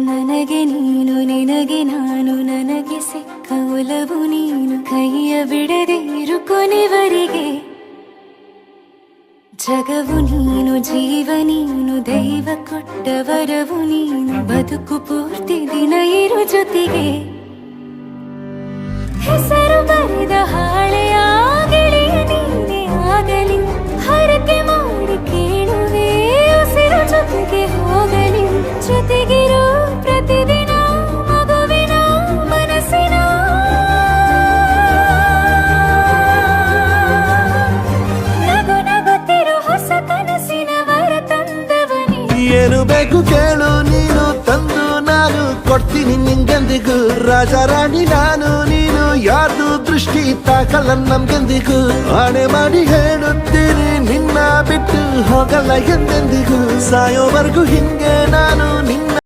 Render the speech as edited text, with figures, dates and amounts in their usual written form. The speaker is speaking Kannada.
ನನಗೆ ನೀನು ನಿನಗೆ ನಾನು ನನಗೆ ಸಿಕ್ಕ ಒಲವು ನೀನು ಕೈಯ ಬಿಡದೆ ಇರು ಕೊನೆವರೆಗೆ ಜಗವು ನೀನು ಜೀವ ನೀನು ದೈವ ಕೊಟ್ಟ ವರವು ನೀನು ಬದುಕು ಪೂರ್ತಿ ದಿನ ಇರು ಜೊತೆಗೆ ಹೆಸರು ಬರೆದ ಹಾಳೆಯ ಗೆಳೆಯ ನೀನೇ ಆಗಲಿ ಹರಕೆ ಮಾಡಿ ಕೇಳುವೆ ಉಸಿರು ಜೊತೆಗೆ ಹೋಗಲಿ ಜೊತೆಗಿರೋ ಪ್ರತಿದಿನ ಮಗುವಿನ ಮನಸ್ಸಿನ ನಗು ನಗುತ್ತಿರೋ ಹೊಸ ಕನಸಿನ ವರ ತಂದವನೇ ಏನು ಬೇಕು ಕೇಳು ನೀನು ತಂದು ನಾನು ಕೊಡ್ತೀನಿ ನಿಂಗೆಂದಿಗೂ ರಾಜ ರಾಣಿ ನಾನು ನೀನು ಯಾರ್ದು ದೃಷ್ಟಿ ತಾಕಲ್ಲ ನಮ್ಗೆಂದಿಗೂ ಆಣೆ ಮಾಡಿ ಹೇಳುತ್ತೀನಿ ನಿನ್ನ ಬಿಟ್ಟು ಹೋಗಲ್ಲ ಎಂದೆಂದಿಗೂ ಸಾಯೋವರೆಗೂ ಹಿಂಗೆ ನಾನು ನಿನ್ನ